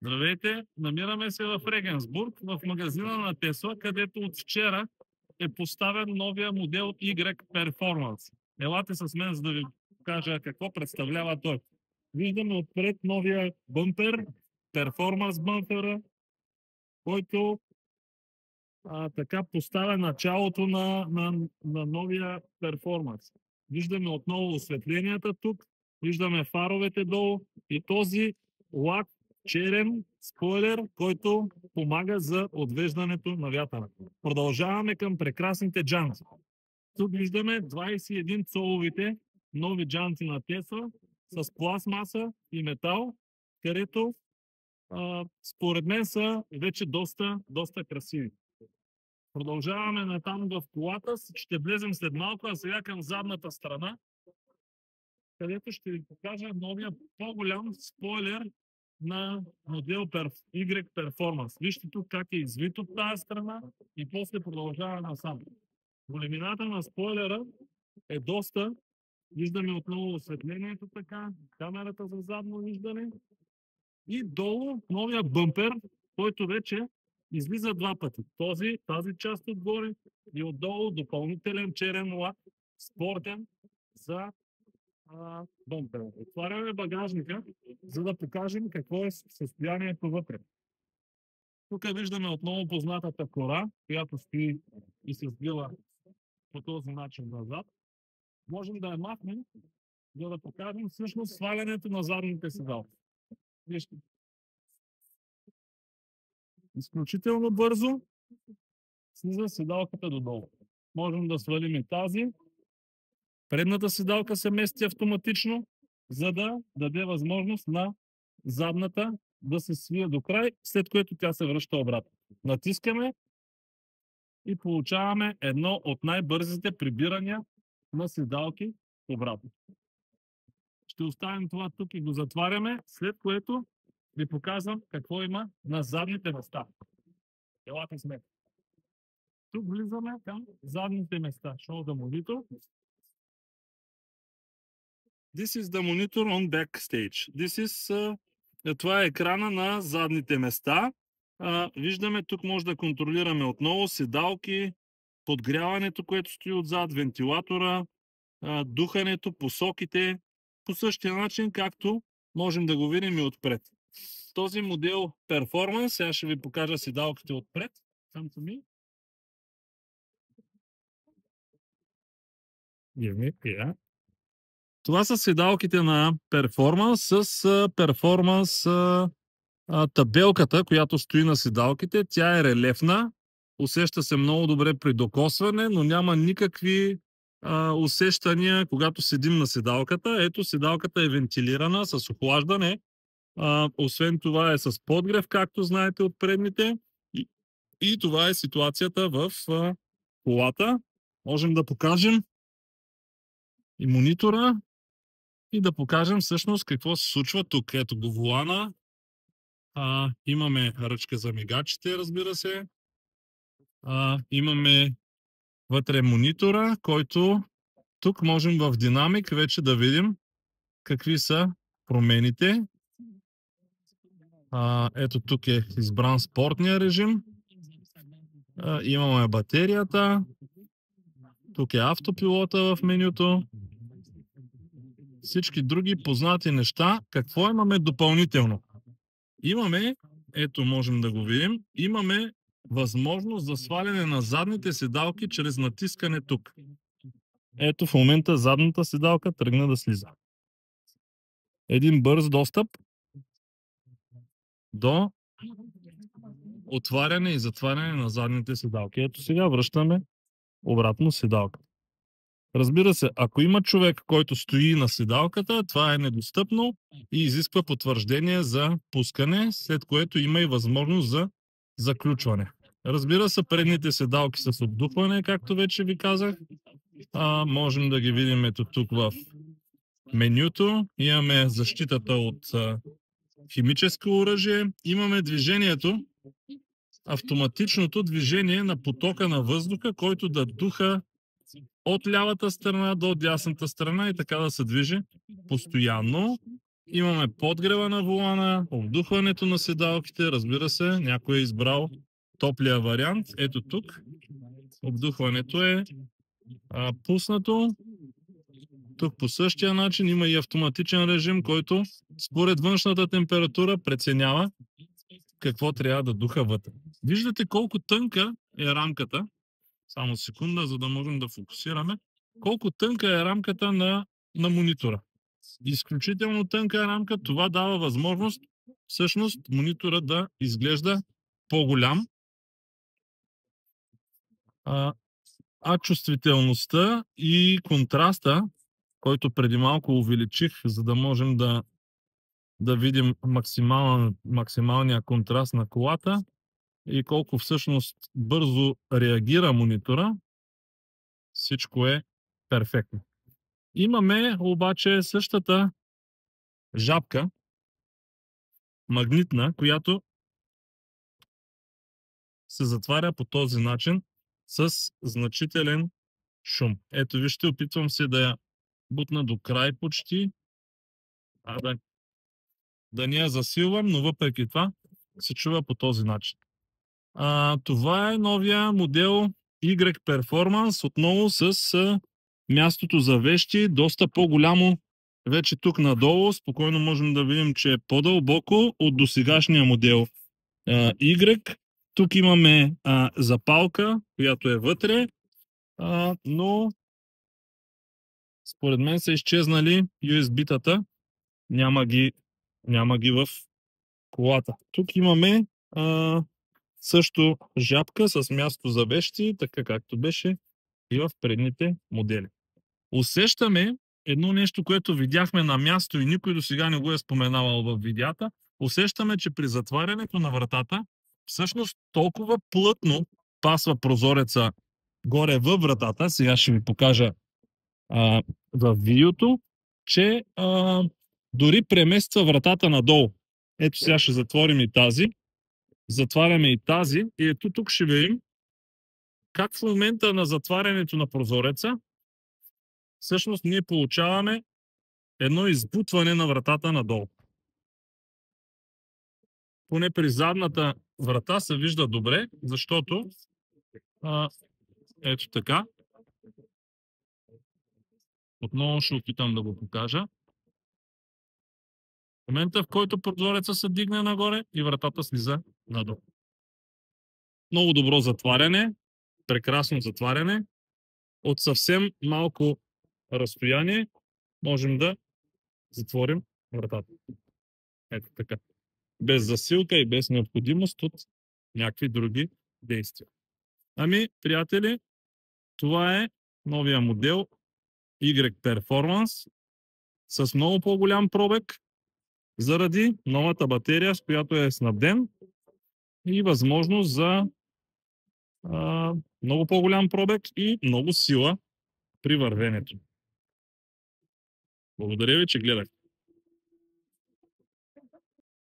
Здравейте! Намираме се в Регенсбург, в магазина на Тесла, където от вчера е поставен новия модел Y Performance. Елате с мен, за да ви кажа какво представлява той. Виждаме отпред новия бъмпер, Performance бъмпера, който така поставя началото на новия перформанс. Виждаме отново осветленията тук, виждаме фаровете долу и този лак черен спойлер, който помага за отвеждането на вятъра. Продължаваме към прекрасните джанти. Тук виждаме 21 цоловите нови джанти на Тесла с пластмаса и метал, където според мен са вече доста красиви. Продължаваме натам в колата, ще влезем след малко, а сега към задната страна, където ще ви покажа новия по-голям спойлер на модел Y Performance. Вижте тук как е извит от тази страна и после продължава насам. Големината на спойлера е доста. Виждаме отново осветлението така, камерата за задно виждане. И долу новия бъмпер, който вече излиза два пъти. Тази част отгоре и отдолу допълнителен черен лак, спортен за бъмпера. Отваряме багажника, за да покажем какво е състоянието вътре. Тук виждаме отново познатата кора, която стои и се сбила по този начин назад. Можем да я махнем, за да покажем всъщност свалянето на задните седалки. Вижте. Изключително бързо слиза седалката додолу. Можем да свалим и тази. Предната седалка се мести автоматично, за да даде възможност на задната да се свие до край, след което тя се връща обратно. Натискаме и получаваме едно от най-бързите прибирания на седалки обратно. Ще оставим това тук и го затваряме, след което ви показвам какво има на задните места. Елате с мен. Тук влизаме към задните места. Show the monitor. This is the monitor on backstage. Това е екрана на задните места. Виждаме, тук може да контролираме отново седалки, подгряването, което стои отзад, вентилатора, духането, посоките, по същия начин, както можем да го видим и отпред. Този модел Performance, сега ще ви покажа седалките отпред. Това са седалките на Performance с Performance табелката, която стои на седалките. Тя е релефна, усеща се много добре при докосване, но няма никакви усещания, когато седим на седалката. Ето, седалката е вентилирана с охлаждане. Освен това е с подгрев, както знаете от предните. И това е ситуацията в колата. Можем да покажем и монитора и да покажем всъщност какво се случва тук. Ето го волана. Имаме ръчка за мигачите, разбира се. Имаме вътре монитора, който тук можем в динамик вече да видим какви са промените. Ето тук е избран спортния режим. Имаме батерията. Тук е автопилота в менюто. Всички други познати неща. Какво имаме допълнително? Имаме, ето можем да го видим, имаме възможност за сваляне на задните седалки чрез натискане тук. Ето в момента задната седалка тръгна да слиза. Един бърз достъп до отваряне и затваряне на задните седалки. Ето сега връщаме обратно седалка. Разбира се, ако има човек, който стои на седалката, това е недостъпно и изисква потвърждение за пускане, след което има и възможност за заключване. Разбира се, предните седалки с отдухване, както вече ви казах. Можем да ги видим ето тук в менюто. Имаме защитата от химическо оръжие. Имаме движението, автоматичното движение на потока на въздуха, който да духа от лявата страна до дясната страна и така да се движи постоянно. Имаме подгрева на волана, обдухването на седалките, разбира се, някой е избрал топлия вариант. Ето тук обдухването е пуснато. Тук по същия начин има и автоматичен режим, който според външната температура преценява какво трябва да духа вътре. Виждате колко тънка е рамката. Само секунда, за да можем да фокусираме. Колко тънка е рамката на монитора. Изключително тънка е рамка. Това дава възможност всъщност монитора да изглежда по-голям. А чувствителността и контраста, който преди малко увеличих, за да можем да видим максималния контраст на колата и колко всъщност бързо реагира монитора, всичко е перфектно. Имаме обаче същата жабка, магнитна, която се затваря по този начин с значителен шум. Ето вижте, опитвам се да я бутна до край почти, да не я засилвам, но въпреки това се чува по този начин. Това е новия модел Y Performance, отново с мястото за вещи, доста по-голямо вече тук надолу. Спокойно можем да видим, че е по-дълбоко от досегашния модел Y. Тук имаме запалка, която е вътре, но според мен са изчезнали USB-тата. Няма ги в колата. Тук имаме също жабка с място за вещи, така както беше и в предните модели. Усещаме едно нещо, което видяхме на място и никой до сега не го е споменавал в видеята. Усещаме, че при затварянето на вратата всъщност толкова плътно пасва прозореца горе във вратата. Сега ще ви покажа в видеото, че дори премества вратата надолу. Ето сега ще затворим и тази. Затваряме и тази и ето тук ще видим как в момента на затварянето на прозореца всъщност ние получаваме едно избутване на вратата надолу. Поне при задната врата се вижда добре, защото ето така. Отново ще опитам да го покажа. В момента, в който прозореца се дигне нагоре и вратата слиза надолу. Много добро затваряне, прекрасно затваряне. От съвсем малко разстояние можем да затворим вратата. Ето така. Без засилка и без необходимост от някакви други действия. Ами, приятели, това е новия модел Y Performance с много по-голям пробег заради новата батерия, с която е снабден и възможност за много по-голям пробег и много сила при вървенето. Благодаря ви, че гледахте.